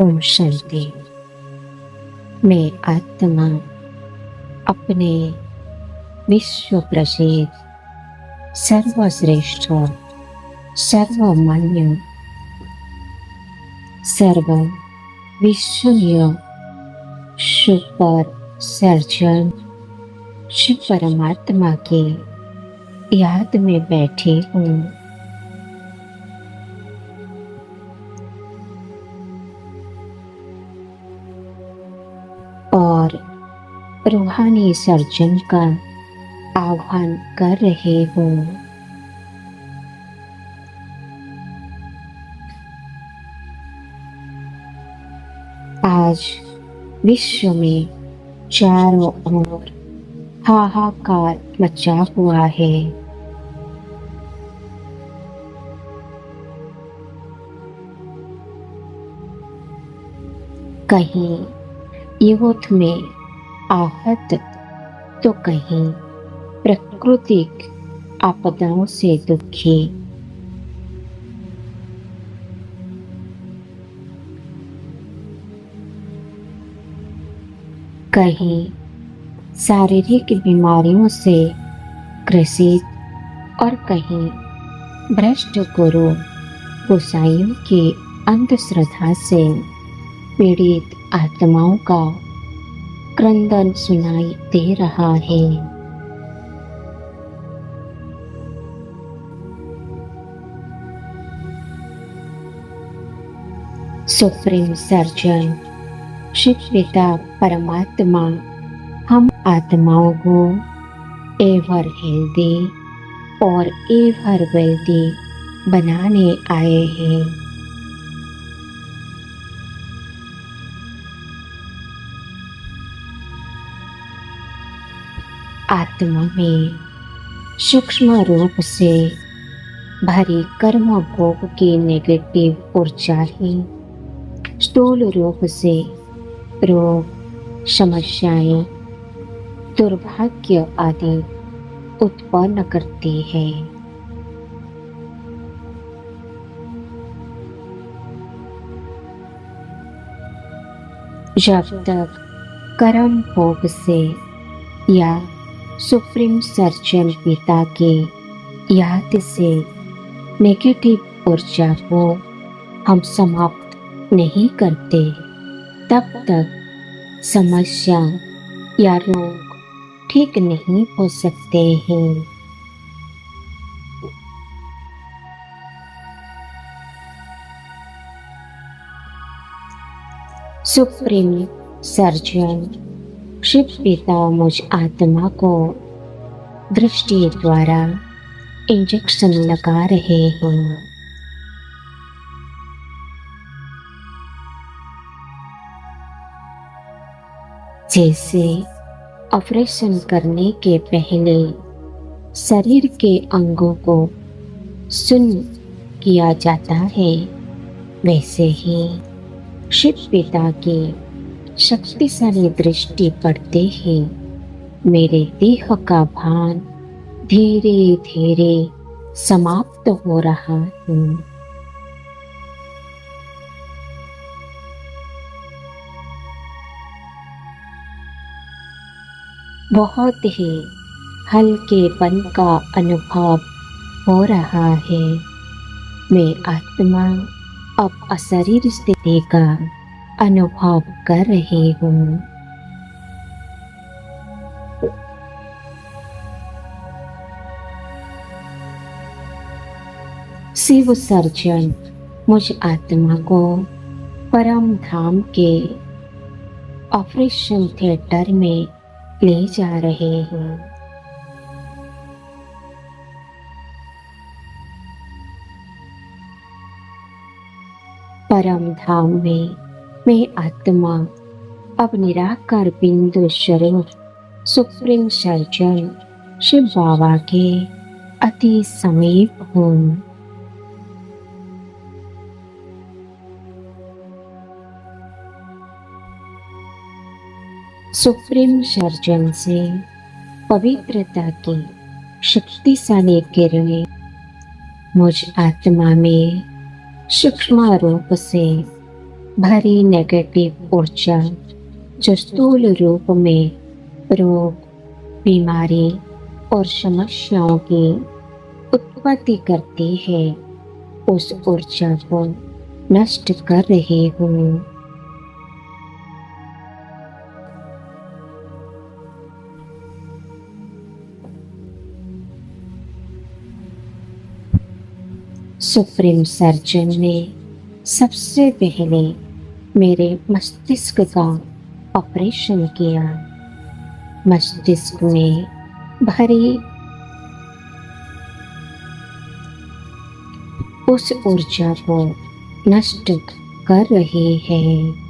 ओम शांति। मैं आत्मा अपने विश्व प्रसिद्ध सर्वश्रेष्ठ सर्वमान्य सर्व विश्वनीय सुपर सर्जन शिव परमात्मा की याद में बैठी हूँ और रूहानी सर्जन का आह्वान कर रहे हूँ। आज विश्व में चारों ओर हाहाकार मचा हुआ है। कहीं युद्ध में आहत तो कहीं प्राकृतिक आपदाओं से दुखी। कहीं शारीरिक बीमारियों से ग्रसित और कहीं भ्रष्ट गुरु गोसाइयों की अंधश्रद्धा से पीड़ित आत्माओं का क्रंदन सुनाई दे रहा है। सुप्रीम सर्जन शिव पिता परमात्मा हम आत्माओं को एवर हेल्दी और एवर वेल्दी बनाने आए हैं। आत्मा में सूक्ष्म रूप से भरी कर्म भोग की नेगेटिव ऊर्जा ही स्थूल रूप से रोग, समस्याएं, दुर्भाग्य आदि उत्पन्न करती है। जब तक कर्म भोग से या सुप्रीम सर्जन पिता के याद से नेगेटिव ऊर्जा को हम समाप्त नहीं करते, तब तक समस्या या रोग ठीक नहीं हो सकते हैं। सुप्रीम सर्जन शिव पिता मुझ आत्मा को दृष्टि द्वारा इंजेक्शन लगा रहे हैं। जैसे ऑपरेशन करने के पहले शरीर के अंगों को सुन्न किया जाता है, वैसे ही शिव पिता की शक्तिशाली दृष्टि पड़ते ही मेरे देह का भान धीरे धीरे समाप्त हो रहा है। बहुत ही हल्केपन का अनुभव हो रहा है। मैं आत्मा अब अशरीर स्थिति का अनुभव कर रही हूँ। शिव सर्जन मुझ आत्मा को परम धाम के ऑपरेशन थिएटर में ले जा रहे हैं। परम धाम में मैं आत्मा अब निराकार बिंदु स्वरूप सुप्रीम सर्जन शिव बाबा के अति समीप हूँ। सुप्रीम सर्जन से पवित्रता की शक्तिशाली किरणें मुझ आत्मा में सूक्ष्म रूप से भरी नेगेटिव ऊर्जा जो स्थूल रूप में रोग, बीमारी और समस्याओं की उत्पत्ति करती है, उस ऊर्जा को नष्ट कर रही हूँ। सुप्रीम सर्जन ने सबसे पहले मेरे मस्तिष्क का ऑपरेशन किया। मस्तिष्क में भरी उस ऊर्जा को नष्ट कर रहे हैं।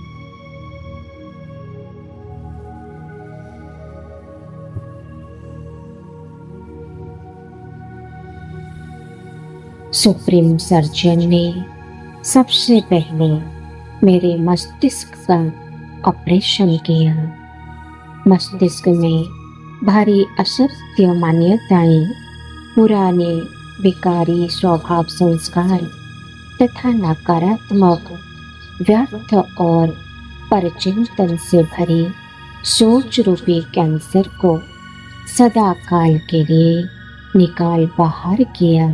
सुप्रीम सर्जन ने सबसे पहले मेरे मस्तिष्क का ऑपरेशन किया। मस्तिष्क में भारी असत्य मान्यताएं, पुराने विकारी स्वभाव संस्कार तथा नकारात्मक व्यर्थ और परचिंतन से भरी सोच रूपी कैंसर को सदा काल के लिए निकाल बाहर किया।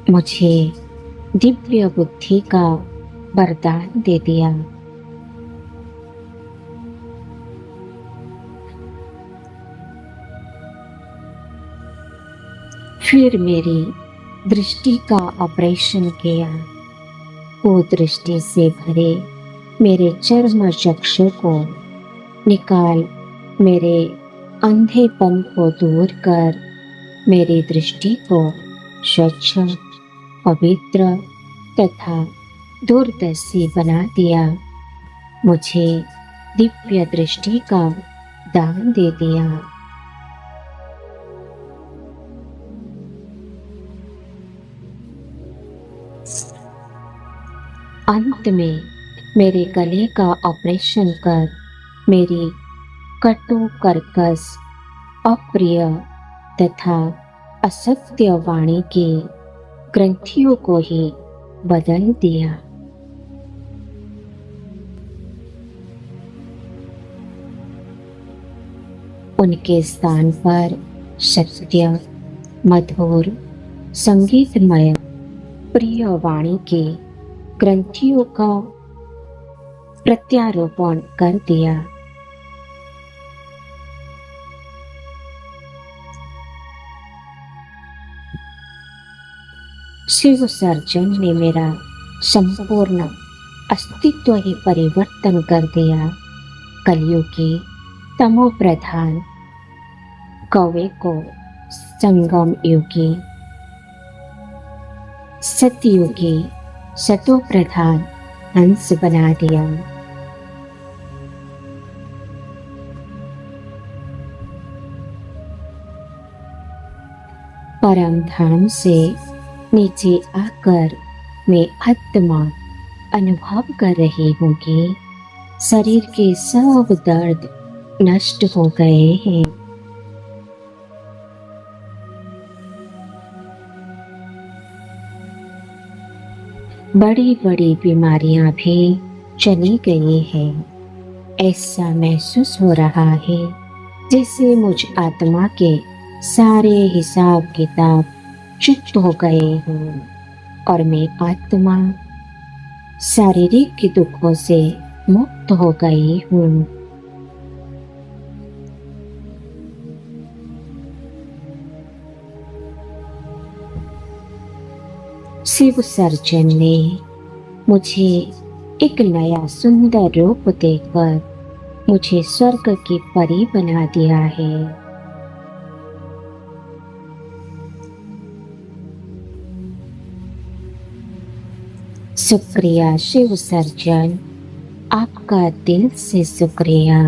मुझे दिव्य बुद्धि का वरदान दे दिया। फिर मेरी दृष्टि का ऑपरेशन किया। कुदृष्टि से भरे मेरे चर्म चक्षु को निकाल मेरे अंधेपन को दूर कर मेरी दृष्टि को स्वच्छ, पवित्र तथा दूरदर्शी बना दिया। मुझे दिव्य दृष्टि का दान दे दिया। अंत में मेरे गले का ऑपरेशन कर मेरी कटु, कर्कश, अप्रिय तथा असत्य वाणी की ग्रंथियों को ही बदल दिया। उनके स्थान पर सत्य, मधुर, संगीतमय, प्रिय वाणी की ग्रंथियों का प्रत्यारोपण कर दिया। शिव सर्जन ने मेरा संपूर्ण अस्तित्व ही परिवर्तन कर दिया। कलयुगी तमो प्रधान कौवे को संगम युगी, सतयुगी सतो प्रधान हंस बना दिया। परम धाम से नीचे आकर मैं आत्मा अनुभव कर रही हूँ कि शरीर के सब दर्द नष्ट हो गए हैं। बड़ी बड़ी बीमारियां भी चली गई हैं। ऐसा महसूस हो रहा है जैसे मुझ आत्मा के सारे हिसाब किताब चुप हो गए हों और मैं आत्मा शारीरिक दुखों से मुक्त हो गई हूँ। शिव सर्जन ने मुझे एक नया सुंदर रूप देकर मुझे स्वर्ग की परी बना दिया है। शुक्रिया शिव सर्जन, आपका दिल से शुक्रिया।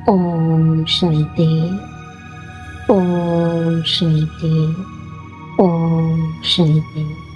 ओम शांति, ओम शांति, ओम शांति।